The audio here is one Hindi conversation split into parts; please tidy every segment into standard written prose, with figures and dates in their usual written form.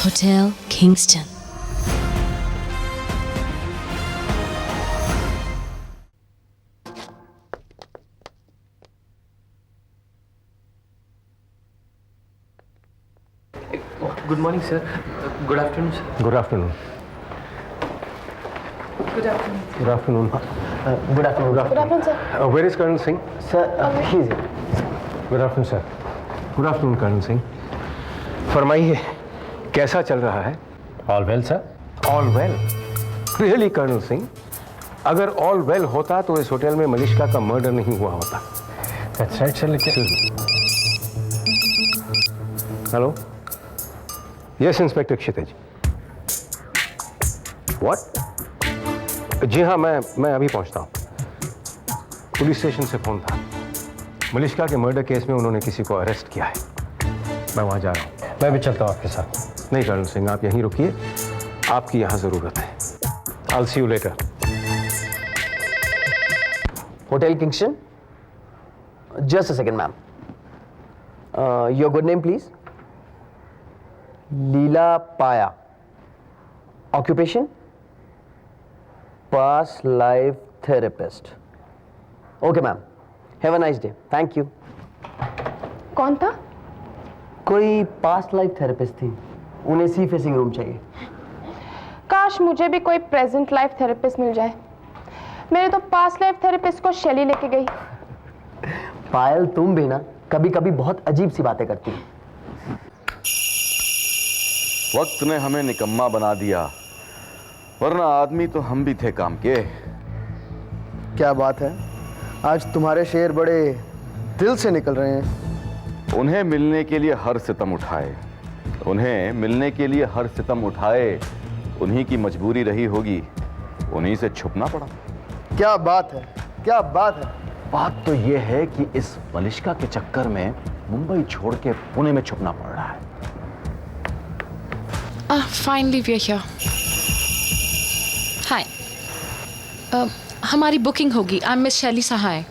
Hotel Kingston. Good morning, sir. Good afternoon, sir. Good afternoon. Good afternoon. Good afternoon. Good afternoon. Good afternoon, sir. Where is Colonel Singh? Sir, he's here. Good afternoon, sir. Good afternoon, Colonel Singh. फरमाइए, कैसा चल रहा है? All well sir. All well. Really, Colonel Singh? अगर all well होता तो इस होटल में मलिश्का का मर्डर नहीं हुआ होता। दैट्स राइट सर, लेकिन hello? Yes inspector Kshitij. What? जी हाँ, मैं अभी पहुंचता हूँ। पुलिस स्टेशन से फोन था। मलिश्का के मर्डर केस में उन्होंने किसी को अरेस्ट किया है। मैं वहां जा रहा हूँ। मैं भी चलता हूँ आपके साथ। नहीं कर्नल सिंह, आप यहीं रुकिए, आपकी यहाँ जरूरत है। I'll see you later. Hotel Kingston? Just a second, ma'am. Your good name, please? Leela Paya. Occupation? Past life therapist. Okay, ma'am. Have a nice day. Thank you. कौन था? कोई पास्ट लाइफ थेरेपिस्ट थी, उन्हें सी फेसिंग रूम चाहिए। काश मुझे भी कोई प्रेजेंट लाइफ थेरेपिस्ट मिल जाए। मेरे तो पास्ट लाइफ थेरेपिस्ट को शैली लेके गई। पायल, तुम भी ना कभी कभी बहुत अजीब सी बातें करती हो। वक्त ने हमें निकम्मा बना दिया, वरना आदमी तो हम भी थे काम के। क्या बात है, आज तुम्हारे शेर बड़े दिल से निकल रहे हैं। उन्हें मिलने के लिए हर सितम उठाए, उन्हें मिलने के लिए हर सितम उठाए, उन्हीं की मजबूरी रही होगी, उन्हीं से छुपना पड़ा। क्या बात है, क्या बात है। बात तो यह है कि इस मलिश्का के चक्कर में मुंबई छोड़ के पुणे में छुपना पड़ रहा है। Finally we are here. Hi. हमारी बुकिंग होगी। I'm Miss शैली सहाय।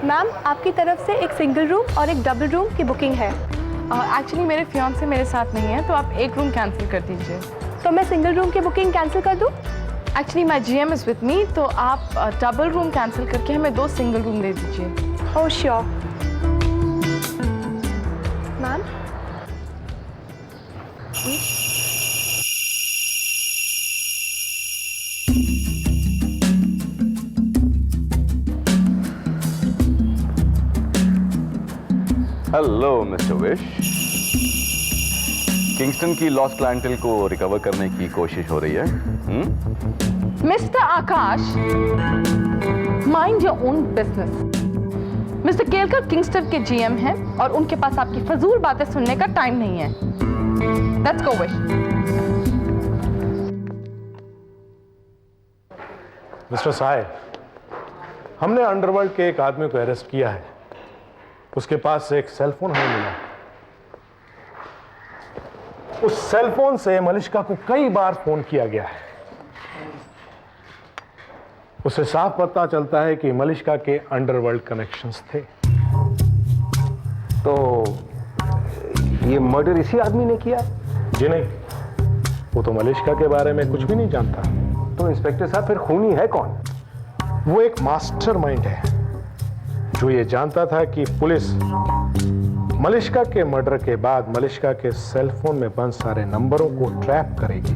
मैम, आपकी तरफ से एक सिंगल रूम और एक डबल रूम की बुकिंग है। एक्चुअली मेरे फियांसे मेरे साथ नहीं है, तो आप एक रूम कैंसिल कर दीजिए। तो मैं सिंगल रूम की बुकिंग कैंसिल कर दूं? Actually my GM is with me, तो आप डबल रूम कैंसिल करके हमें 2 सिंगल रूम दे दीजिए। Oh sure. Ma'am, hello mister wish. Kingston की लॉस्ट क्लाइंटेल को रिकवर करने की कोशिश हो रही है। Mister Akash, mind your own business. Mister Kelkar Kingston के जीएम हैं और उनके पास आपकी फजूल बातें सुनने का टाइम नहीं है। Let's go wish. Mister Sai, हमने अंडरवर्ल्ड के एक आदमी को अरेस्ट किया है। उसके पास से एक सेलफोन हमें मिला। उस सेलफोन से मलिश्का को कई बार फोन किया गया है। उससे साफ पता चलता है कि मलिश्का के अंडरवर्ल्ड कनेक्शंस थे। तो ये मर्डर इसी आदमी ने किया? जी नहीं, वो तो मलिश्का के बारे में कुछ भी नहीं जानता। तो इंस्पेक्टर साहब, फिर खूनी है कौन? वो एक मास्टरमाइंड है जो ये जानता था कि पुलिस मलिश्का के मर्डर के बाद मलिश्का के सेलफोन में बंद सारे नंबरों को ट्रैप करेगी,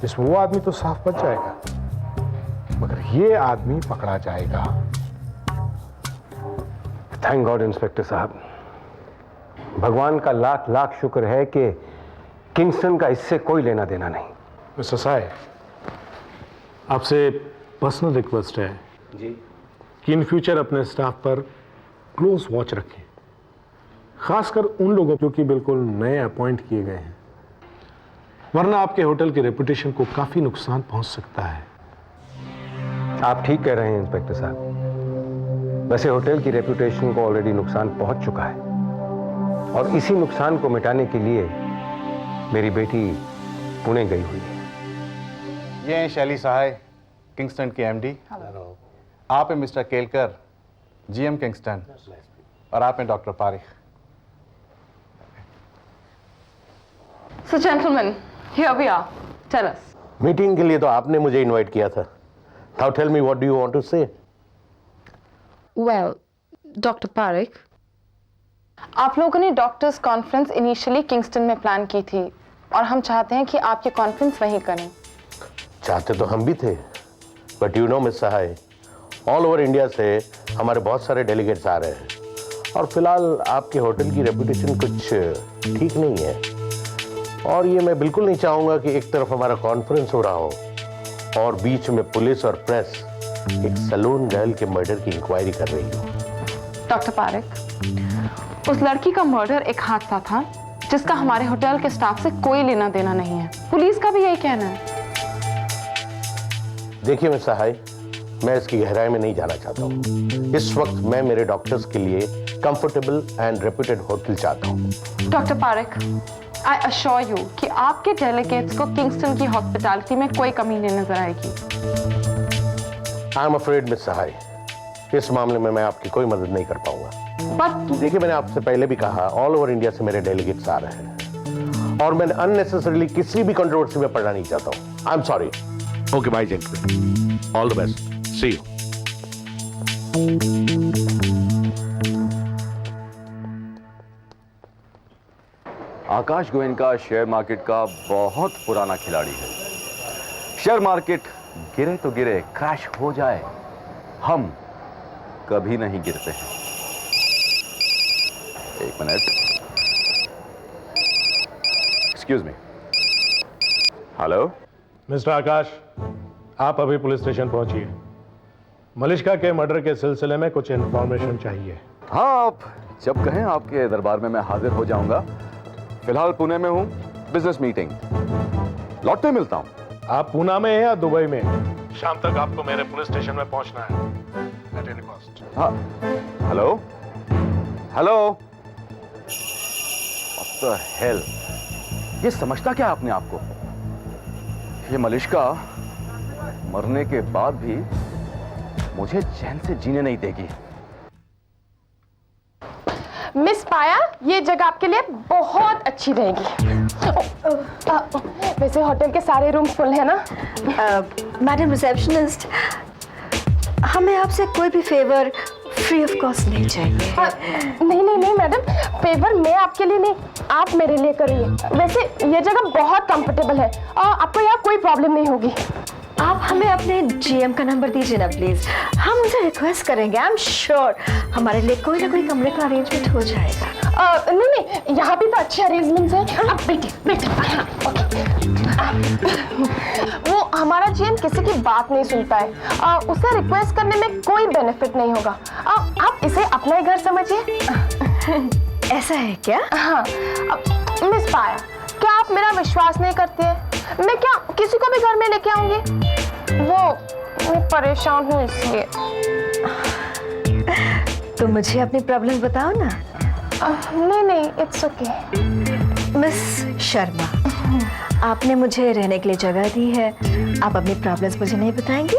जिसमें वो आदमी तो साफ बच जाएगा, मगर ये आदमी पकड़ा जाएगा। थैंक गॉड इंस्पेक्टर साहब, भगवान का लाख लाख शुक्र है कि किंगस्टन का इससे कोई लेना देना नहीं। मिस्टर साय, आपसे पर्सनल रिक्वेस्ट है जी कि इन फ्यूचर अपने स्टाफ पर क्लोज वॉच रखें, खासकर उन लोगों जो कि बिल्कुल नए अपॉइंट किए गए हैं, वरना आपके होटल की रेपुटेशन को काफी नुकसान पहुंच सकता है। आप ठीक कह रहे हैं इंस्पेक्टर साहब। वैसे होटल की रेपुटेशन को ऑलरेडी नुकसान पहुंच चुका है और इसी नुकसान को मिटाने के लिए मेरी बेटी पुणे गई हुई है। ये हैं शैली सहाय, किंगस्टन के एमडी। आप हैं मिस्टर केलकर, जीएम किंगस्टन, और आप हैं doctor Parikh. So gentlemen, here we are. Tell us. Meeting के लिए तो आपने मुझे इनवाइट किया था. Now tell me, what do you want to say? Well, Dr. Parekh, आप लोगों ने डॉक्टर्स कॉन्फ्रेंस इनिशियली किंगस्टन में प्लान की थी और हम चाहते हैं कि आप ये कॉन्फ्रेंस वहीं करें. चाहते तो हम भी थे, but you know miss Sahay, all over India से हमारे बहुत सारे डेलीगेट्स आ रहे हैं और फिलहाल आपके होटल की रेपुटेशन कुछ ठीक नहीं है और ये मैं बिल्कुल नहीं चाहूंगा कि एक तरफ हमारा कॉन्फ्रेंस हो रहा हो और बीच में पुलिस और प्रेस एक सैलून गर्ल के मर्डर की इंक्वायरी कर रही हो. डॉक्टर पारेख, उस लड़की का मर्डर एक हादसा था जिसका हमारे होटल के स्टाफ से कोई लेना देना नहीं है. पुलिस का भी यही कहना है. देखिए मिस सहाय, मैं इसकी गहराई में नहीं जाना चाहता हूँ. इस वक्त मैं मेरे डॉक्टर्स के लिए कंफर्टेबल एंड रेप्यूटेड होटल चाहता हूँ. Doctor Parekh, I assure you कि आपके डेलीगेट्स को किंगस्टन की हॉस्पिटैलिटी में कोई कमी नहीं नजर आएगी. आई एम अफ्रेड मिस सहाय, इस मामले में मैं आपकी कोई मदद नहीं कर पाऊंगा. बट देखिए, मैंने आपसे पहले भी कहा, ऑल ओवर इंडिया से मेरे डेलीगेट्स आ रहे हैं और मैं अननेसेसरीली किसी भी कंट्रोवर्सी में पड़ना नहीं चाहता हूँ. I am sorry. Okay bye gentleman, all the best, see you. Akash Goenka share market का बहुत पुराना खिलाड़ी है. शेयर मार्केट गिरे तो गिरे, क्रैश हो जाए, हम कभी नहीं गिरते हैं. एक minute, excuse me. Hello mister Akash, आप अभी पुलिस स्टेशन पहुंचिए. मलिश्का के मर्डर के सिलसिले में कुछ इंफॉर्मेशन चाहिए. हाँ, आप जब कहें आपके दरबार में मैं हाजिर हो जाऊंगा. फिलहाल पुणे में हूं, बिजनेस मीटिंग. लौटते मिलता हूं. आप पूना में हैं या दुबई में? शाम तक आपको मेरे पुलिस स्टेशन में पहुंचना है, एट एनी कॉस्ट. हाँ, hello hello. What the hell? ये समझता क्या आपने आपको? ये मलिश्का मरने के बाद भी मुझे चैन से जीने नहीं देगी. मिस पाया, ये जगह आपके लिए बहुत अच्छी रहेगी. वैसे होटल के सारे रूम फुल है ना? मैडम रिसेप्शनिस्ट, हमें आपसे कोई भी फेवर फ्री ऑफ कॉस्ट नहीं चाहिए. नहीं मैडम, फेवर मैं आपके लिए नहीं, आप मेरे लिए करिए. वैसे ये जगह बहुत कंफर्टेबल है और आपको यहाँ कोई प्रॉब्लम नहीं होगी. आप हमें अपने जीएम का नंबर दीजिए ना प्लीज. हम उनसे रिक्वेस्ट करेंगे. आई एम श्योर हमारे लिए कोई ना कोई कमरे का अरेंजमेंट हो जाएगा. नहीं, यहाँ भी तो अच्छे अरेंजमेंट्स हैं. आप बैठिए. हाँ, वो हमारा जीएम किसी की बात नहीं सुनता है. उसे रिक्वेस्ट करने में कोई बेनिफिट नहीं होगा. आप इसे अपना ही घर समझिए. ऐसा है क्या? हाँ. मिस पाया, क्या आप मेरा विश्वास नहीं करती है? मैं क्या किसी को भी घर में लेके आऊंगी? मैं परेशान हूँ इसलिए. तो मुझे अपनी प्रॉब्लम बताओ ना. नहीं, इट्स ओके. मिस शर्मा, आपने मुझे रहने के लिए जगह दी है, आप अपनी प्रॉब्लम्स मुझे नहीं बताएंगी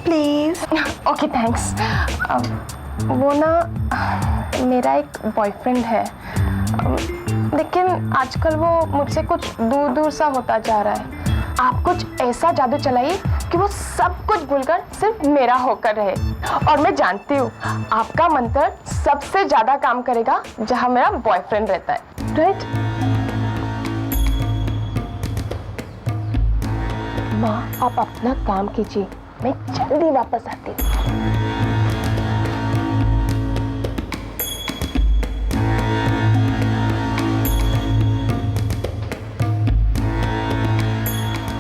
प्लीज? Okay, thanks. वो ना मेरा एक बॉयफ्रेंड है, लेकिन आजकल वो मुझसे कुछ दूर सा होता जा रहा है. आप कुछ ऐसा जादू चलाइए कि वो सब कुछ भूलकर सिर्फ मेरा होकर रहे. और मैं जानती हूँ आपका मंत्र सबसे ज्यादा काम करेगा जहाँ मेरा बॉयफ्रेंड रहता है. राइट? माँ, आप अपना काम कीजिए, मैं जल्दी वापस आती हूँ.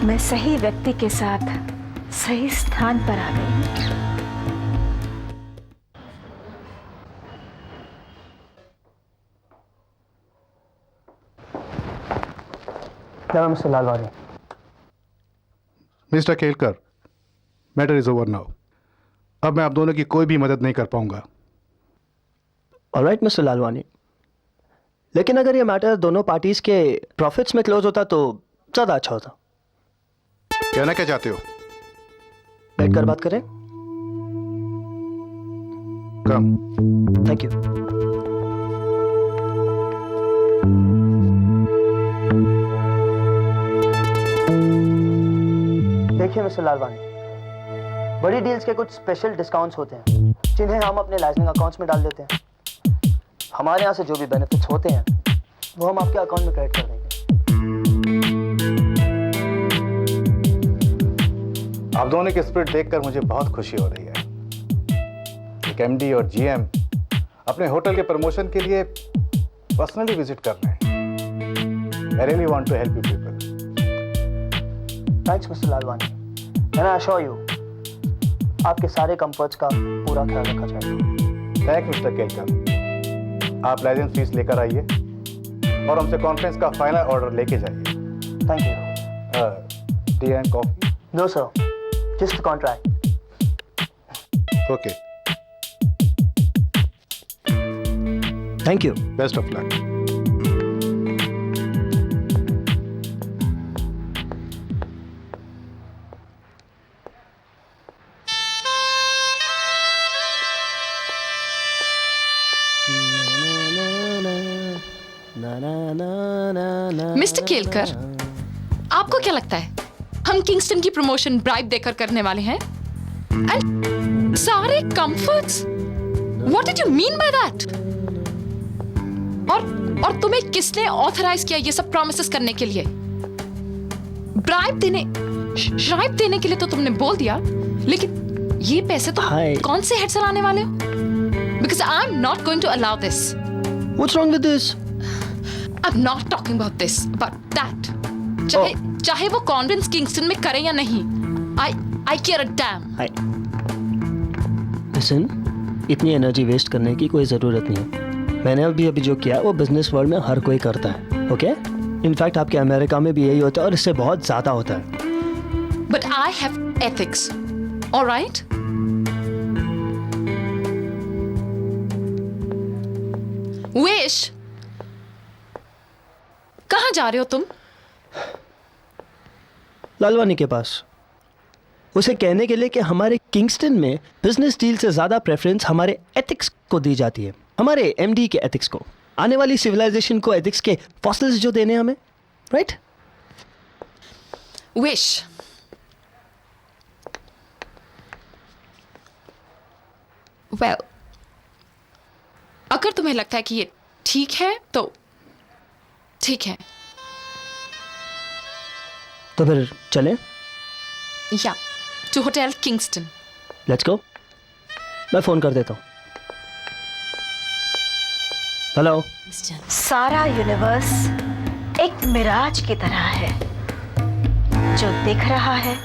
मैं सही व्यक्ति के साथ सही स्थान पर आ गई. Mister Lalwani. Mister Kelkar, matter is over now. अब मैं आप दोनों की कोई भी मदद नहीं कर पाऊंगा. ऑलराइट मिस्टर लालवानी, लेकिन अगर ये मैटर दोनों पार्टीज के प्रॉफिट्स में क्लोज होता तो ज्यादा अच्छा होता. कहना क्या चाहते हो? बैठकर बात करें. कम. Thank you. देखिए मिस्टर लालवानी, बड़ी डील्स के कुछ स्पेशल डिस्काउंट्स होते हैं जिन्हें हम अपने लाइजनिंग अकाउंट्स में डाल देते हैं। हमारे यहाँ से जो भी बेनिफिट्स होते हैं वो हम आपके अकाउंट में क्रेडिट कर देंगे। आप दोनों की स्पिरिट देखकर मुझे बहुत खुशी हो रही है। एक एमडी और जीएम अपने होटल के प्रमोशन के लिए पर्सनली विजिट कर रहे हैं। I really want to help you people. Thanks mister Lalwani, and I assure you आपके सारे कंफर्ट्स का पूरा ख्याल रखा जाएगा। Thank mister Kelkar. आप लाइसेंस फीस लेकर आइए और हमसे कॉन्फ्रेंस का फाइनल ऑर्डर लेके जाइए। Thank you. Tea and coffee? No sir, just contract. Okay, thank you. Best of luck. Mister Kelkar, आपको क्या लगता है हम किंगस्टन की प्रमोशन ब्राइब देकर करने वाले हैं? एंड सारे comforts, what did you mean by that? और तुम्हें किसने ऑथराइज किया ये सब प्रॉमिसेस करने के लिए? ब्राइब देने के लिए तो तुमने बोल दिया, लेकिन ये पैसे तो कौन से हेड से लाने वाले हो? Because I am not going to allow this. What's wrong with this? I'm not talking about this, about that. चाहे वो कॉन्वेंस किंगस्टन में करे या नहीं, I care a damn. Listen, इतनी एनर्जी वेस्ट करने की कोई जरूरत नहीं है। मैंने अभी जो किया वो बिजनेस वर्ल्ड में हर कोई करता है, ओके? इनफैक्ट आपके अमेरिका में भी यही होता है और इससे बहुत ज्यादा होता है। But I have ethics, all right? Wish, कहाँ जा रहे हो तुम? लालवानी के पास, उसे कहने के लिए कि हमारे किंगस्टन में बिजनेस डील से ज्यादा प्रेफरेंस हमारे एथिक्स को दी जाती है, हमारे एमडी के एथिक्स को, आने वाली सिविलाइजेशन को एथिक्स के फॉसिल्स जो देने हमें, राइट? विश, वेल, अगर तुम्हें लगता है कि ये ठीक है तो ठीक है। तो फिर चलें? या to hotel Kingston. Let's go. मैं फोन कर देता हूँ। हेलो। सारा यूनिवर्स एक मिराज की तरह है, जो दिख रहा है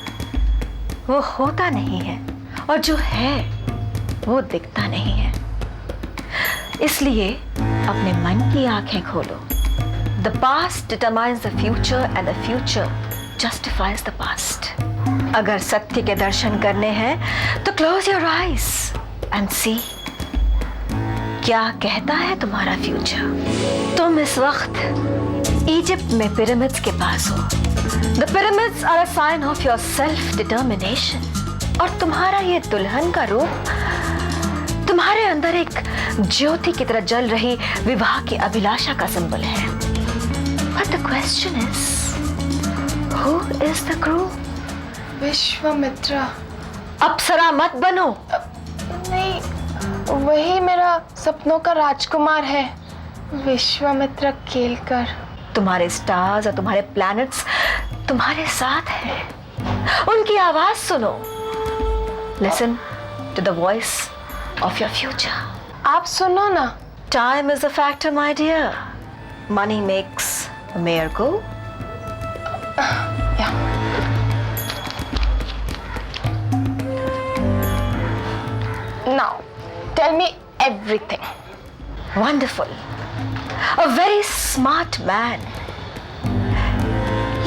वो होता नहीं है, और जो है वो दिखता नहीं है। इसलिए अपने मन की आंखें खोलो। The past determines the future and the future justifies the past. अगर सत्य के दर्शन करने हैं तो close your eyes and see क्या कहता है तुम्हारा फ्यूचर। तुम इस वक्त इजिप्ट में पिरामिड्स के पास हो। The pyramids are a sign of your self-determination. और तुम्हारा ये दुल्हन का रूप तुम्हारे अंदर एक ज्योति की तरह जल रही विवाह की अभिलाषा का सिंबल है। But the question is, who is the groom? Vishwamitra. अप्सरा मत बनो। नहीं, वही मेरा सपनों का राजकुमार है, विश्वामित्र केलकर। तुम्हारे स्टार्स और तुम्हारे प्लैनेट्स तुम्हारे साथ हैं। उनकी आवाज सुनो। Listen to the voice of your future. आप सुनो ना। Time is a factor, my dear. Money makes the mayor go. Yeah. Now, tell me everything. Wonderful. A very smart man.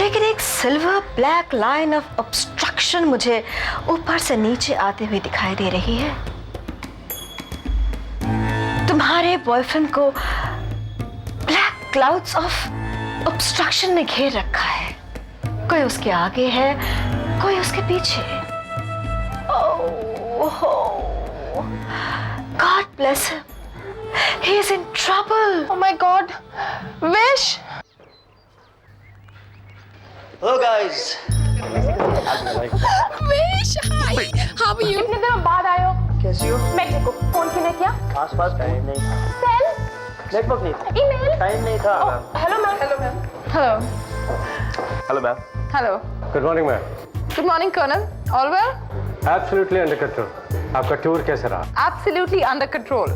लेकिन एक silver black line of obstruction मुझे ऊपर से नीचे आते हुए दिखाई दे रही है। तुम्हारे बॉयफ्रेंड को ब्लैक क्लाउड्स ऑफ ऑब्स्ट्रक्शन ने घेर रखा है। कोई उसके आगे है, कोई उसके पीछे। God bless him. He is in trouble. Oh my God. Wish. Hello guys. Vish, hi. How are you? कितने दिनों बाद आए हो? कैसी हो? मैं ठीक हूँ। फोन किने किया? आसपास टाइम नहीं था, सेल? नेटवर्क नहीं था, ईमेल? टाइम नहीं था। Hello ma'am. Hello ma'am. Hello. Hello ma'am. Hello. Good morning ma'am. Good morning colonel. All well? Absolutely under control. आपका टूर कैसा रहा? Absolutely under control.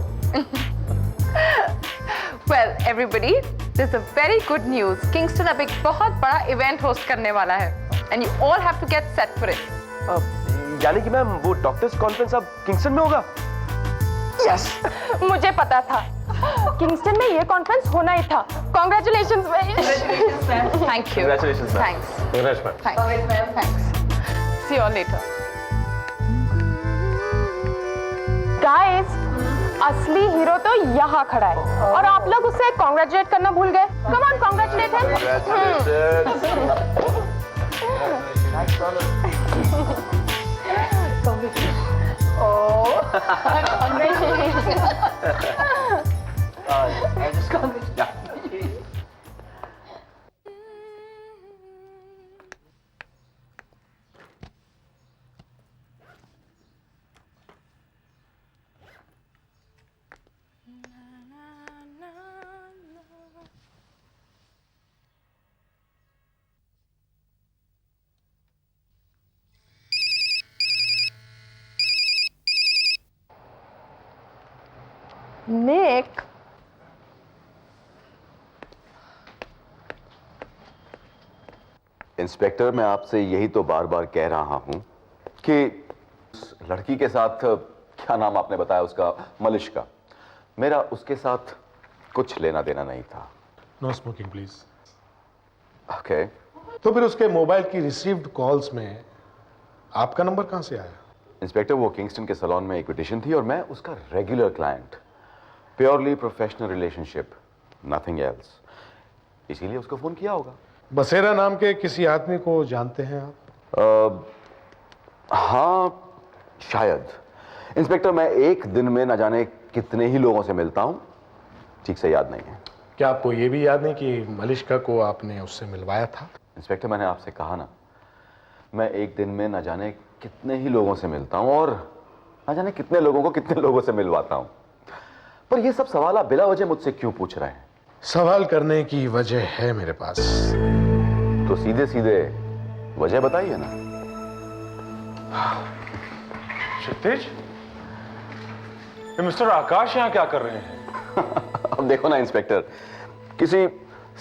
Well, everybody, this is a very good news. Kingston अब एक बहुत बड़ा इवेंट होस्ट करने वाला है, and you all have to get set for it. यानी कि मैम वो डॉक्टर्स कॉन्फ्रेंस अब किंगस्टन में होगा? Yes. मुझे पता था। किंगस्टन में ये कॉन्फ्रेंस होना ही था। Congratulations, man. Congratulations, ma'am. Thank you. Congratulations, ma'am. Thanks. Congrats, ma'am. Thanks. See you all later. Guys, असली हीरो तो यहाँ खड़ा है और आप लोग उसे कॉन्ग्रेचुलेट करना भूल गए। Come on, congratulate him. Oh, Nick. Inspector, मैं आपसे यही तो बार बार कह रहा हूं कि उस लड़की के साथ, क्या नाम आपने बताया उसका, मलिश का, मेरा उसके साथ कुछ लेना देना नहीं था। No smoking please. ओके। तो फिर उसके मोबाइल की रिसीव्ड कॉल्स में आपका नंबर कहां से आया? इंस्पेक्टर, वो किंगस्टन के सैलून में एक पिटीशन थी और मैं उसका regular client, purely professional relationship, nothing else, इसीलिए उसको फोन किया होगा। बसेरा नाम के किसी आदमी को जानते हैं आप? हाँ शायद। इंस्पेक्टर, मैं एक दिन में न जाने कितने ही लोगों से मिलता हूं, ठीक से याद नहीं है। क्या आपको यह भी याद नहीं कि मलिश्का को आपने उससे मिलवाया था? इंस्पेक्टर, मैंने आपसे कहा ना, मैं एक दिन में न जाने कितने ही लोगों से मिलता हूं और न जाने कितने लोगों को कितने लोगों से मिलवाता हूं। पर ये सब सवाल आप बिला वजह मुझसे क्यों पूछ रहे हैं? सवाल करने की वजह है मेरे पास। तो सीधे सीधे वजह बताइए ना। क्षितिज, मिस्टर आकाश यहाँ क्या कर रहे हैं? अब देखो ना इंस्पेक्टर, किसी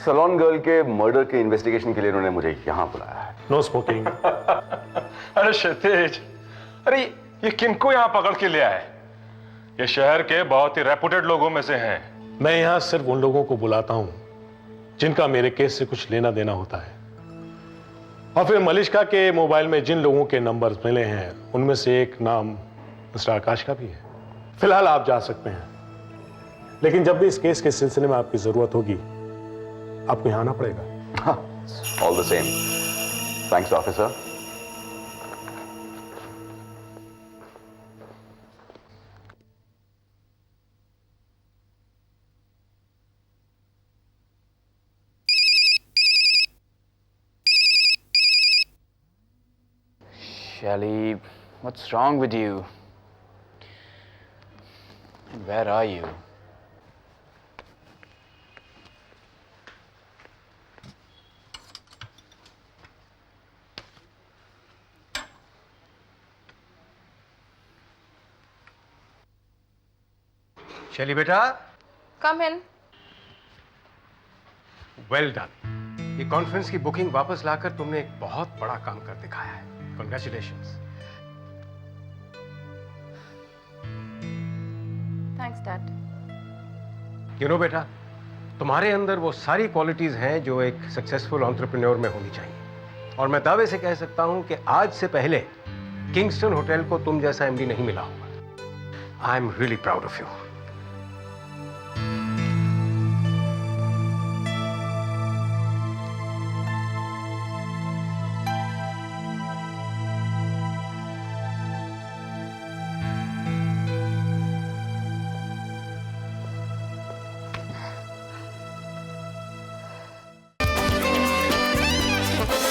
सैलून गर्ल के मर्डर के इन्वेस्टिगेशन के लिए उन्होंने मुझे यहाँ बुलाया है। No smoking. अरे क्षितिज, अरे ये किनको यहाँ पकड़ के ले आए? ये शहर के बहुत ही रेपुटेड लोगों में से हैं। मैं यहाँ सिर्फ उन लोगों को बुलाता हूँ जिनका मेरे केस से कुछ लेना देना होता है, और फिर मलिश्का के मोबाइल में जिन लोगों के नंबर्स मिले हैं उनमें से एक नाम मिस्टर आकाश का भी है। फिलहाल आप जा सकते हैं, लेकिन जब भी इस केस के सिलसिले में आपकी जरूरत होगी आपको यहाँ आना पड़ेगा। All the same, thanks officer. Shelly, what's wrong with you? And where are you? शैली बेटा, Come in. Well done. ये कॉन्फ्रेंस की बुकिंग वापस लाकर तुमने एक बहुत बड़ा काम कर दिखाया है। Congratulations. Thanks, Dad. You know बेटा, तुम्हारे अंदर वो सारी क्वालिटीज हैं जो एक सक्सेसफुल एंटरप्रेन्योर में होनी चाहिए, और मैं दावे से कह सकता हूं कि आज से पहले किंगस्टन होटल को तुम जैसा एमडी नहीं मिला होगा। I am really proud of you.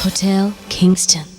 Hotel Kingston.